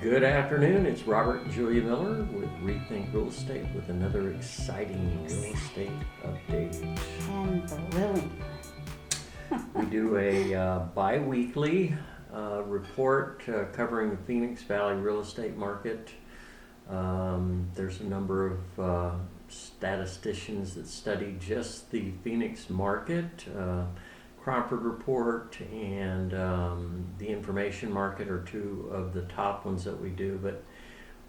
Good afternoon. It's Robert and Julia Miller with Rethink Real Estate with another exciting real estate update. And thrilling. We do a bi-weekly report covering the Phoenix Valley real estate market. There's a number of statisticians that study just the Phoenix market. Crawford Report and the Information Market are two of the top ones that we do, but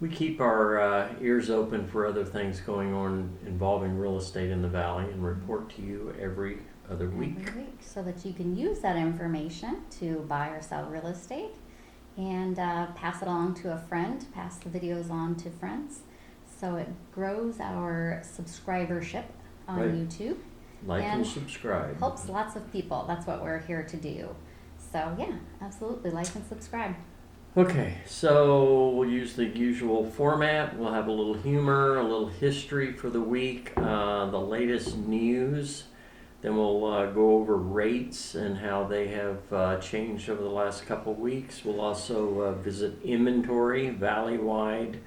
we keep our ears open for other things going on involving real estate in the Valley and report to you every other week. Every week, so that you can use that information to buy or sell real estate and pass it along to a friend, pass the videos on to friends. So it grows our subscribership on Right. YouTube. Like and And subscribe. Helps lots of people. That's what we're here to do. So yeah, absolutely, like and subscribe. Okay, so we'll use the usual format. We'll have a little humor, a little history for the week, the latest news. Then we'll go over rates and how they have changed over the last couple of weeks. We'll also visit inventory, valley-wide,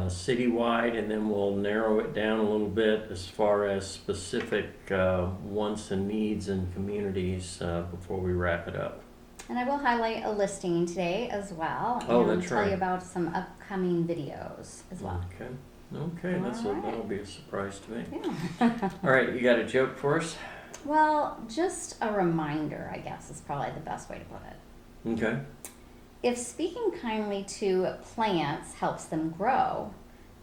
citywide, and then we'll narrow it down a little bit as far as specific wants and needs in communities before we wrap it up. And I will highlight a listing today as well. Oh, and that's tell right. you about some upcoming videos as well. Okay, All right. that'll be a surprise to me. Yeah. All right, you got a joke for us? Well, just a reminder, I guess, is probably the best way to put it. Okay. If speaking kindly to plants helps them grow,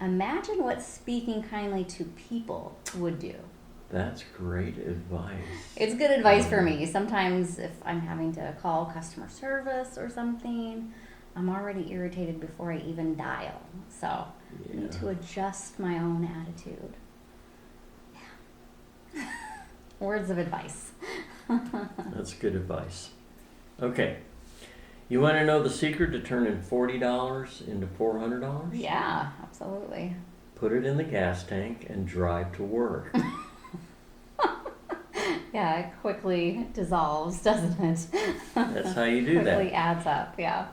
imagine what speaking kindly to people would do. That's great advice. It's good advice for me. Sometimes if I'm having to call customer service or something, I'm already irritated before I even dial. So I need to adjust my own attitude. Yeah. Words of advice. That's good advice. Okay. You want to know the secret to turning $40 into $400? Yeah, absolutely. Put it in the gas tank and drive to work. Yeah, it quickly dissolves, doesn't it? That's how you do that. Quickly adds up, yeah.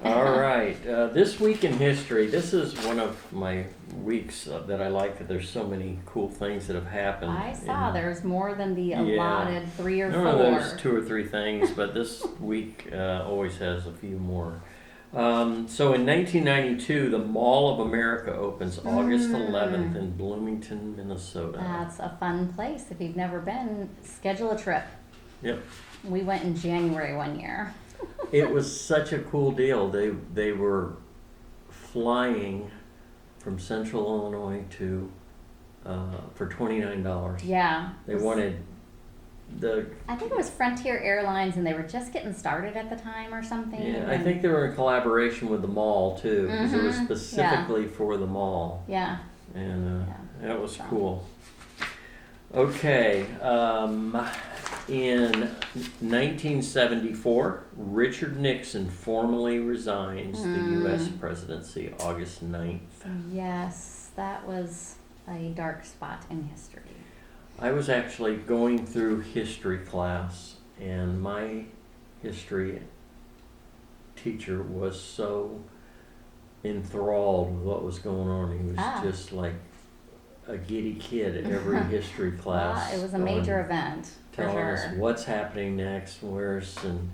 All right. This week in history, this is one of my weeks that I like that there's so many cool things that have happened. I saw in- there's more than the Yeah. allotted 3 or No, 4. there's 2 or 3 things, but this week always has a few more. So in 1992, the Mall of America opens August 11th in Bloomington, Minnesota. That's a fun place. If you've never been, schedule a trip. Yep. We went in January one year. It was such a cool deal. They were flying from Central Illinois to for $29. Yeah. They wanted the I think it was Frontier Airlines, and they were just getting started at the time or something. yeah. I and- think they were in collaboration with the mall too, because it was Mhm, specifically for the mall. Yeah. And Yeah. that was So. cool. Okay, in 1974, Richard Nixon formally resigns the U.S. presidency August 9th. Yes, that was a dark spot in history. I was actually going through history class, and my history teacher was so enthralled with what was going on. He was just like a giddy kid at every history class. It was a major event, for Telling sure. us what's happening next, and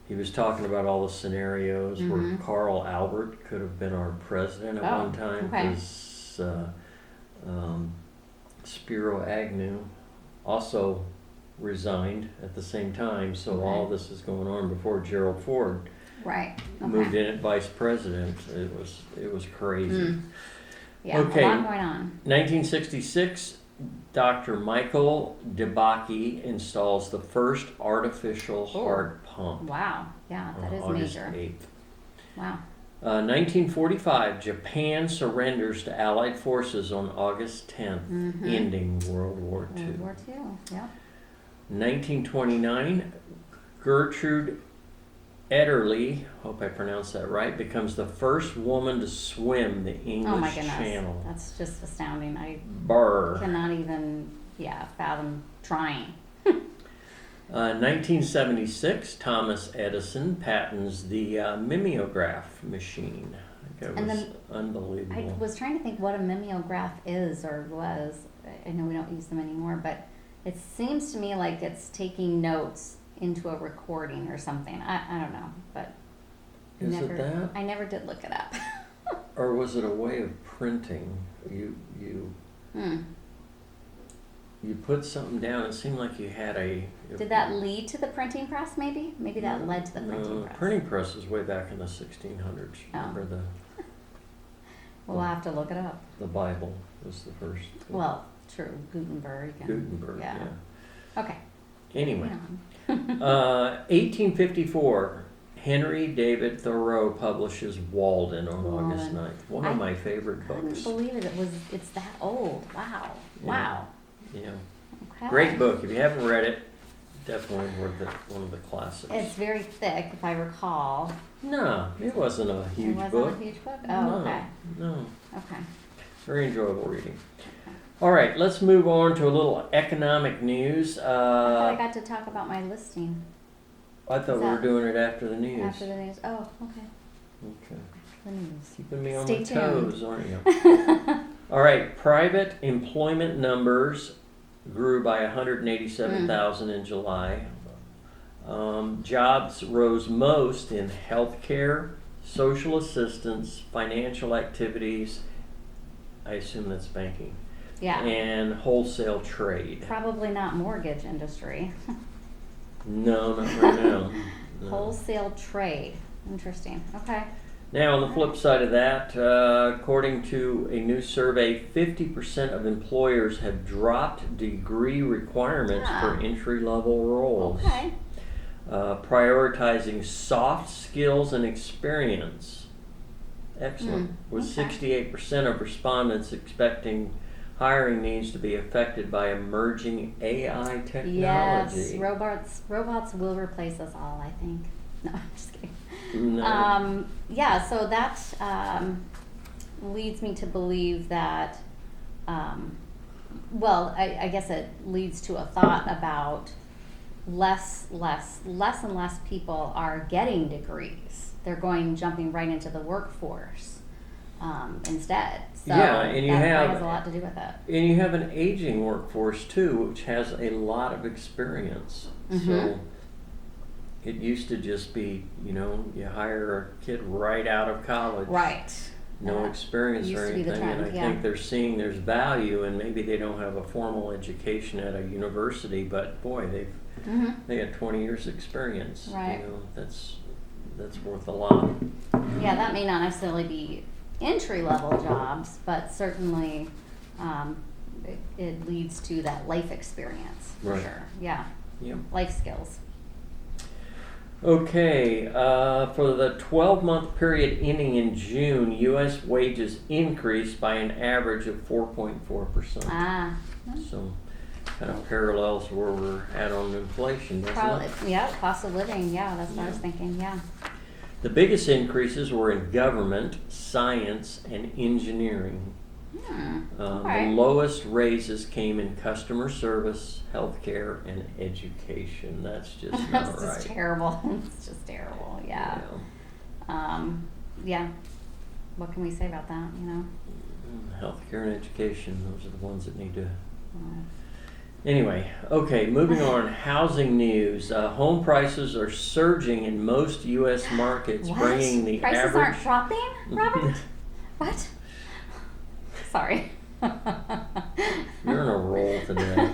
he was talking about all the scenarios where Carl Albert could have been our president at Oh, one time, okay. because Spiro Agnew also resigned at the same time, so Okay. all this is going on before Gerald Ford Right. moved Okay. in at vice president. It was crazy. Yeah, Okay. a lot going on. 1966, Dr. Michael DeBakey installs the first artificial heart pump Wow. Yeah, that on is August major. 8th. Wow. 1945, Japan surrenders to Allied forces on August 10th, ending World War II. World War II. Yeah. 1929, Gertrude Ederle, hope I pronounced that right, becomes the first woman to swim the English Oh my goodness. Channel. That's just astounding. I Burr. cannot even, fathom trying. 1976, Thomas Edison patents the mimeograph machine. I think that And was then I unbelievable. was trying to think what a mimeograph is or was. I know we don't use them anymore, but it seems to me like it's taking notes into a recording or something. I don't know, but Is it that? I never did look it up. Or was it a way of printing? You Hmm. you put something down. It seemed like you had a. Did that lead to the printing press? Maybe that led to the printing No, press. printing press is way back in the 1600s. Oh. Remember We'll have to look it up. the Bible was the first. Well, true, Gutenberg. And, Gutenberg. Yeah. Okay. Anyway, moving 1854. Henry David Thoreau publishes Walden on August Walden. 9th. One of my favorite on. I couldn't books. believe it's that old. Wow. Yeah. Wow. Yeah. Okay. Great book. If you haven't read it, definitely worth it. One of the classics. It's very thick, if I recall. No, it wasn't a huge It wasn't book. a huge book? Oh, No, okay. no. Okay. Very enjoyable reading. All right, let's move on to a little economic news. I thought I got to talk about my listing I thought Is we were that doing it after the news. after the news. Oh, okay. Okay. The news. Keeping me on Stay my tuned. toes, aren't you? All right, private employment numbers grew by 187,000 in July. Jobs rose most in healthcare, social assistance, financial activities, I assume that's banking, Yeah. and wholesale trade. Probably not mortgage industry. No, not right now. No. Wholesale trade. Interesting. Okay. Now, on the flip side of that, according to a new survey, 50% of employers have dropped degree requirements Ah. for entry-level roles, Okay. prioritizing soft skills and experience. Excellent. With okay. 68% of respondents expecting hiring needs to be affected by emerging AI technology. Yes. Robots will replace us all, I think. No, I'm just kidding. No. Yeah, so that leads me to believe that, well, I guess it leads to a thought about less and less people are getting degrees. They're jumping right into the workforce instead. So Yeah, and you that have- has a lot to do with it. And you have an aging workforce too, which has a lot of experience. So Mhm. it used to just be, you hire a kid right out of college. Right. No experience or used to be the anything. And trend, I think they're seeing there's value, and maybe they don't have a formal education at a university, but boy, Mm-hmm. they got 20 years experience. Right. That's worth a lot. Yeah, that may not necessarily be entry level jobs, but certainly it leads to that life experience for Right. sure. Yeah, Yep. life skills. Okay, for the 12-month period ending in June, U.S. wages increased by an average of 4.4%. Ah, So, kind of parallels where we're at on inflation, doesn't probably. it? Yeah, cost of living. Yeah, that's what I was Yeah. thinking. Yeah. The biggest increases were in government, science, and engineering. The Okay. lowest raises came in customer service, healthcare, and education. That's just not That's right. just terrible. It's just terrible. Yeah. Yeah. What can we say about that? You know. Healthcare and education, those are the ones that need to. Uh, Anyway, okay, moving on. Housing news. Home prices are surging in most U.S. markets, What? bringing the Prices average. aren't dropping, Robert? What? Sorry. You're in a roll today.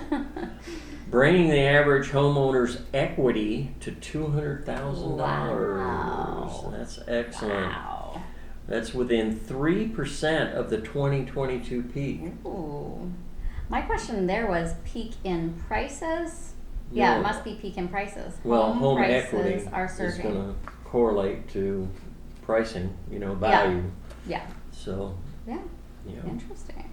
Bringing the average homeowner's equity to $200,000. Wow. That's excellent. Wow. That's within 3% of the 2022 peak. Ooh. My question there was peak in prices. Yeah, No. it must be peak in prices. Well, home prices equity are is surging. going to correlate to pricing, value. Yeah. So, Yeah. yeah. Interesting.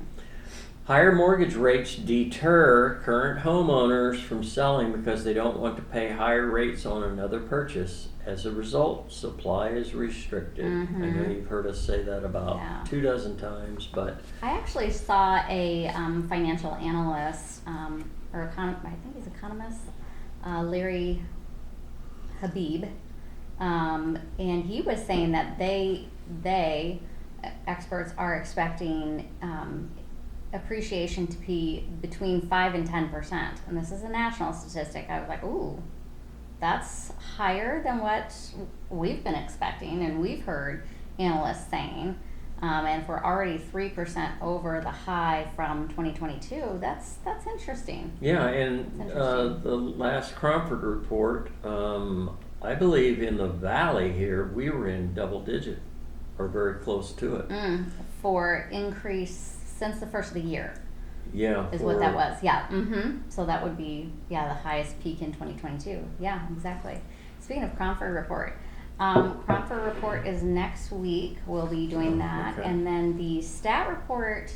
Higher mortgage rates deter current homeowners from selling because they don't want to pay higher rates on another purchase. As a result, supply is restricted. I know you've heard us say that about Yeah. 24 times, but I actually saw a financial analyst, or I think he's economist, Larry Habib, and he was saying that experts are expecting appreciation to be between 5 and 10%, and this is a national statistic. I was like, ooh, that's higher than what we've been expecting, and we've heard analysts saying. And if we're already 3% over the high from 2022, that's interesting. Yeah, and the last Cromford report, I believe in the valley here, we were in double digit or very close to it. For increase since the first of the year. Yeah. Is what that was. Yeah. So that would be, the highest peak in 2022. Yeah, exactly. Speaking of Cromford report, Cromford report is next week. We'll be doing that. Okay. And then the stat report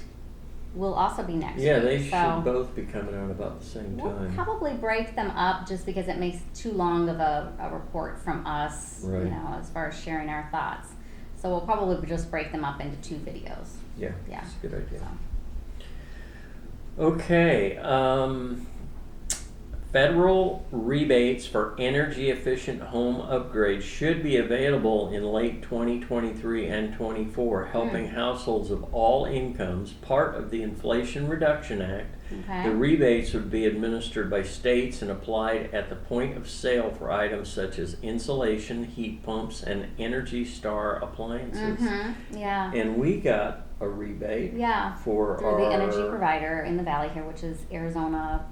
will also be next week. Yeah, they should both be coming out about the same We'll time. probably break them up just because it makes too long of a report from us, Right. as far as sharing our thoughts. So we'll probably just break them up into 2 videos. Yeah, Yeah. that's a good idea. So. Okay, federal rebates for energy efficient home upgrades should be available in late 2023 and 24, helping households of all incomes, part of the Inflation Reduction Act. Okay. The rebates would be administered by states and applied at the point of sale for items such as insulation, heat pumps, and Energy Star appliances. Yeah. And we got a rebate for through our the energy provider in the valley here, which is Arizona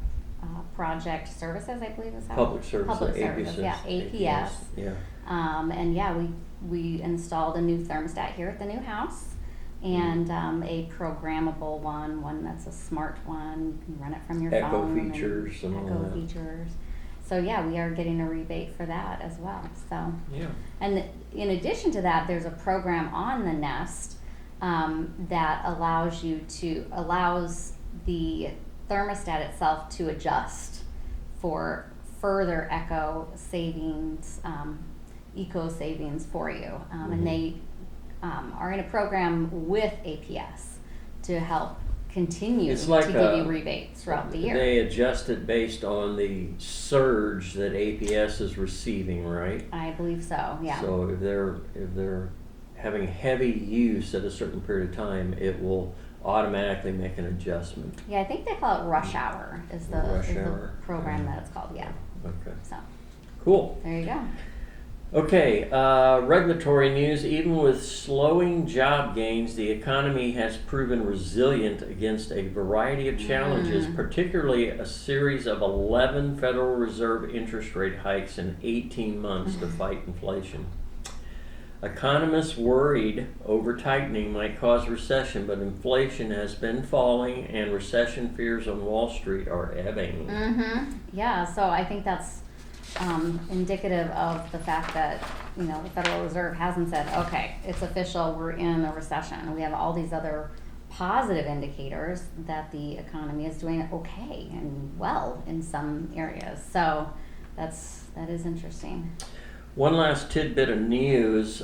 Project Services, I believe is how Public Service. Public Services, APS. Yeah. And we installed a new thermostat here at the new house, and a programmable one that's a smart one. You can run it from your Echo phone. features and all Echo that. features. So we are getting a rebate for that as well. So. Yeah. And in addition to that, there's a program on the Nest that allows the thermostat itself to adjust for further eco savings, eco savings for you. And they are in a program with APS to help continue It's like to give you rebates throughout the year. They adjust it based on the surge that APS is receiving, right? I believe so, yeah. So if they're having heavy use at a certain period of time, it will automatically make an adjustment. Yeah, I think they call it Rush Hour is the program that it's called, Okay. So Cool. there you go. Okay, regulatory news. Even with slowing job gains, the economy has proven resilient against a variety of challenges, particularly a series of 11 Federal Reserve interest rate hikes in 18 months to fight inflation. Economists worried over tightening might cause recession, but inflation has been falling and recession fears on Wall Street are ebbing. Yeah, so I think that's indicative of the fact that the Federal Reserve hasn't said, okay, it's official, we're in a recession. We have all these other positive indicators that the economy is doing okay and well in some areas. So that is interesting. One last tidbit of news.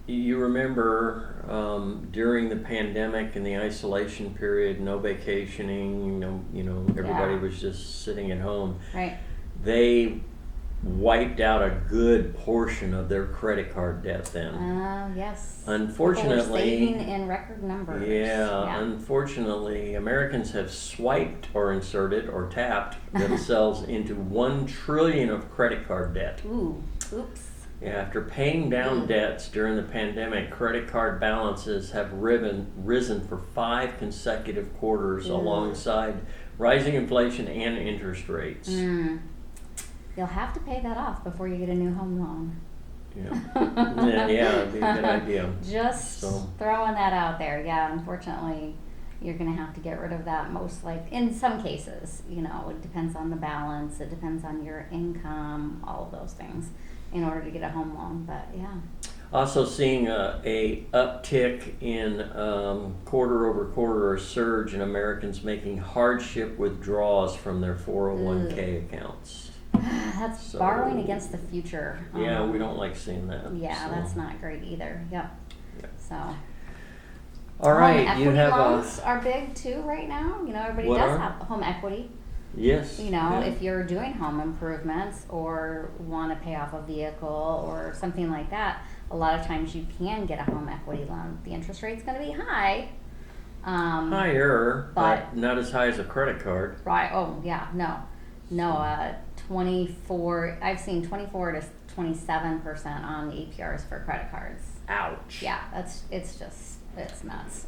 You remember during the pandemic and the isolation period, no vacationing, everybody was just sitting at home. Right. They wiped out a good portion of their credit card debt then. Yes. Unfortunately, people were saving in record numbers. Yeah, unfortunately, Americans have swiped or inserted or tapped themselves into $1 trillion of credit card debt. Ooh, oops. Yeah, after paying down debts during the pandemic, credit card balances have risen for 5 consecutive quarters alongside rising inflation and interest rates. You'll have to pay that off before you get a new home loan. Yeah, it'd be a good idea. Just throwing that out there. Yeah, unfortunately, you're going to have to get rid of that most likely. In some cases, it depends on the balance. It depends on your income, all of those things in order to get a home loan. But yeah. Also seeing a uptick in quarter over quarter, a surge in Americans making hardship withdrawals from their 401k accounts. That's borrowing against the future. Yeah, we don't like seeing that. Yeah, that's not great either. Yep. So. All right, home you equity have loans are big too right now. Everybody What does are? have home equity. Yes. You know, yeah. if you're doing home improvements or want to pay off a vehicle or something like that, a lot of times you can get a home equity loan. The interest rate's going to be high. Higher, but- but not as high as a credit card. Right. Oh, yeah. No. 24. I've seen 24 to 27% on APRs for credit cards. Ouch. Yeah, it's nuts.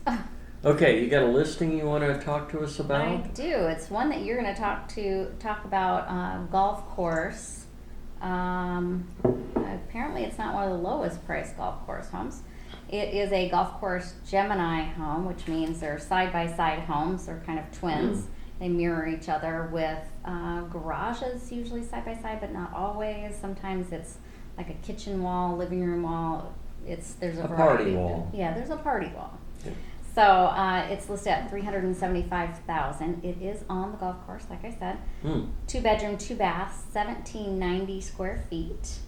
Okay, you got a listing you want to talk to us I about? do. It's one that you're going to talk about. Golf course. Apparently, it's not one of the lowest priced golf course homes. It is a golf course Gemini home, which means they're side by side homes. They're kind of twins. They mirror each other with garages, usually side by side, but not always. Sometimes it's like a kitchen wall, living room wall. There's a variety. Party wall. Yeah, there's a party wall. Yeah. So it's listed at $375,000. It is on the golf course, like I said. 2 bedroom, 2 baths, 1,790 square feet.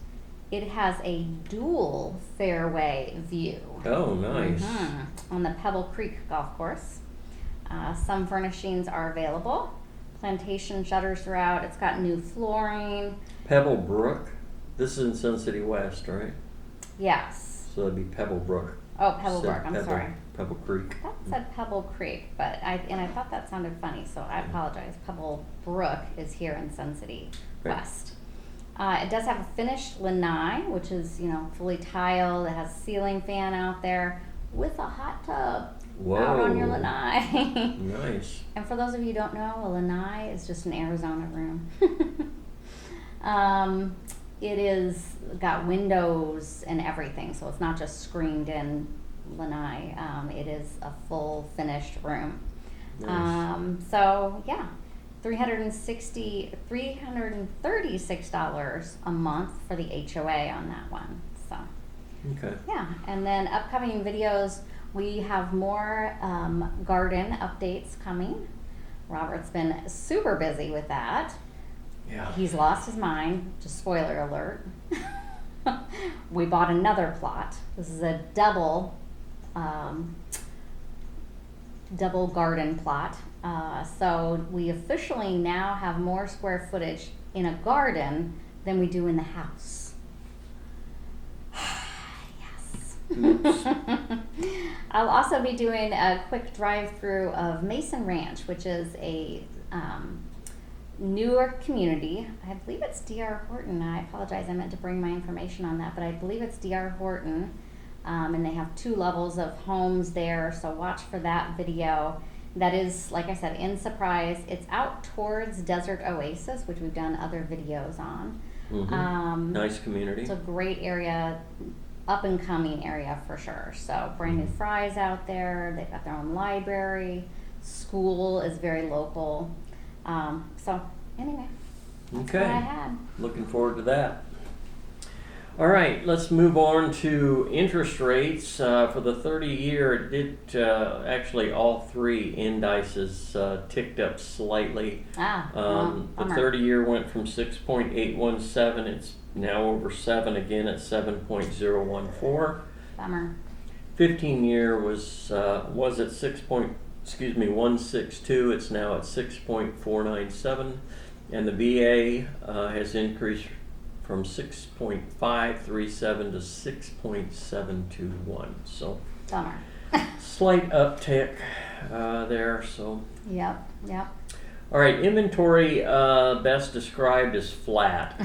It has a dual fairway view. Oh, nice. On the Pebble Creek golf course. Some furnishings are available. Plantation shutters throughout. It's got new flooring. Pebble Brook. This is in Sun City West, right? Yes. So it'd be Pebble Brook. Oh, Pebble Said Brook. I'm Pebble- sorry. Pebble Creek. That said Pebble Creek, but I thought that sounded funny, so I apologize. Pebble Brook is here in Sun City Right. West. It does have a finished lanai, which is fully tiled. It has a ceiling fan out there with a hot tub out on your Whoa. lanai. Nice. And for those of you who don't know, a lanai is just an Arizona room. It is got windows and everything, so it's not just screened in lanai. It is a full finished room. Nice. So yeah, $336 a month for the HOA on that one. So Okay. yeah, and then upcoming videos, we have more garden updates coming. Robert's been super busy with that. Yeah. He's lost his mind. Just spoiler alert. We bought another plot. This is a double garden plot. So we officially now have more square footage in a garden than we do in the house. Yes. Oops. I'll also be doing a quick drive-through of Mason Ranch, which is a newer community. I believe it's D.R. Horton. I apologize, I meant to bring my information on that, but I believe it's D.R. Horton. And they have 2 levels of homes there, so watch for that video. That is, like I said, in Surprise. It's out towards Desert Oasis, which we've done other videos on. Nice community. It's a great area, up and coming area for sure. So brand new fries out there. They've got their own library. School is very local. So anyway, that's what I Okay. had. Looking forward to that. All right, let's move on to interest rates. For the 30-year, it did actually all 3 indices ticked up slightly. The Bummer. 30-year went from 6.817. It's now over 7 again at 7.014. Bummer. 15-year was at 162. It's now at 6.497, and the VA has increased from 6.537 to 6.721. So Bummer. slight uptick there. So Yep. all right, inventory best described as flat.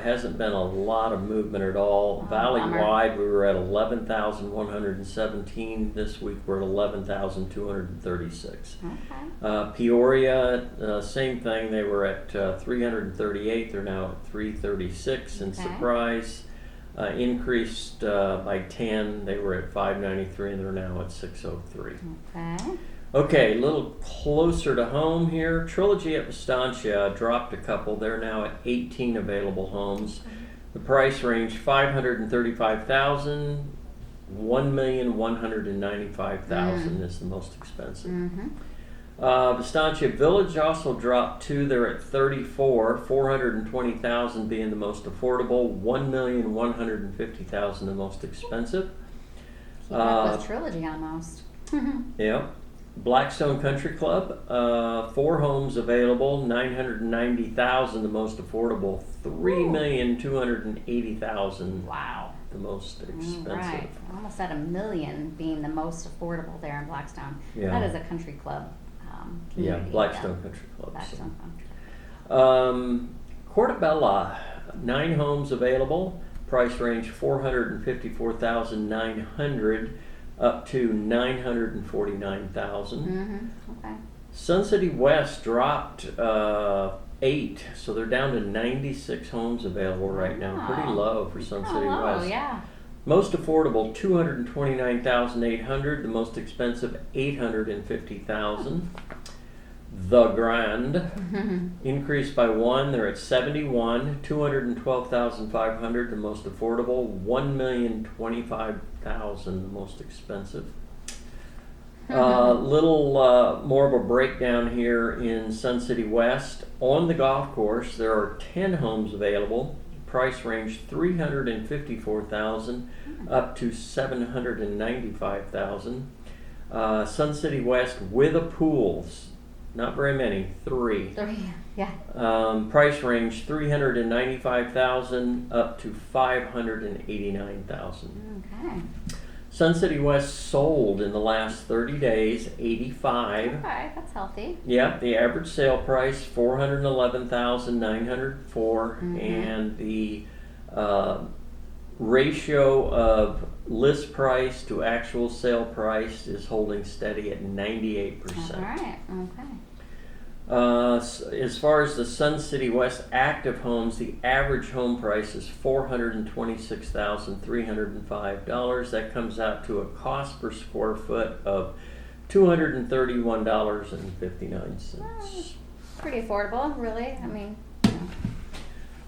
Hasn't been a lot of movement at all. Oh, bummer. Valley-wide, we were at 11,117. This week we're at 11,236. Okay. Peoria, same thing. They were at 338. They're now at 336. And Okay. Surprise increased by 10. They were at 593 and they're now at 603. Okay. Okay, a little closer to home here. Trilogy at Estancia dropped a couple. They're now at 18 available homes. The price range $535,000, $1,195,000 is the most expensive. Mm-hmm. Estancia Village also dropped 2. They're at 34, $420,000 being the most affordable, $1,150,000 the most expensive. Keep up with Trilogy almost. Yeah. Blackstone Country Club, 4 homes available, $990,000 the most affordable, $3,280,000 Wow. the most expensive. Right. Almost at $1 million being the most affordable there in Blackstone. Yeah. That is a country club Yeah, community. Blackstone Country Club. Blackstone Country. Portobello, 9 homes available, price range $454,900 up to $949,000. Okay. Sun City West dropped 8, so they're down to 96 homes available right now. Pretty Wow. low for Sun City Oh, West. yeah. Most affordable $229,800. The most expensive $850,000. The Grand increased by 1. They're at 71. $212,500. The most affordable. $1,025,000. The most expensive. Little more of a breakdown here in Sun City West. On the golf course, there are 10 homes available. Price range $354,000 up to $795,000. Sun City West with a pool, not very many, 3. 3. Yeah. Price range $395,000 up to $589,000. Okay. Sun City West sold in the last 30 days, 85. Okay, that's healthy. Yeah, the average sale price $411,904, and the ratio of list price to actual sale price is holding steady at 98%. All right. Okay. As far as the Sun City West active homes, the average home price is $426,305. That comes out to a cost per square foot of $231.59. Pretty affordable, really. I mean,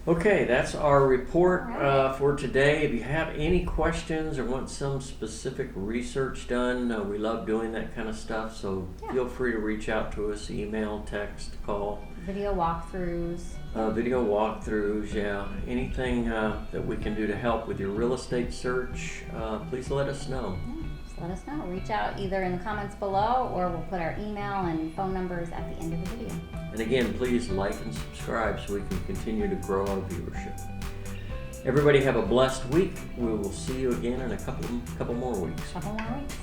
Okay, that's our report All right. for today. If you have any questions or want some specific research done, we love doing that kind of stuff, so Yeah. feel free to reach out to us, email, text, call. video walkthroughs. Video walkthroughs, yeah. Anything that we can do to help with your real estate search, please let us know. Yeah, just let us know. Reach out either in the comments below, or we'll put our email and phone numbers at the end of the video. And again, please like and subscribe so we can continue to grow our viewership. Everybody have a blessed week. We will see you again in a couple more weeks. Couple more weeks.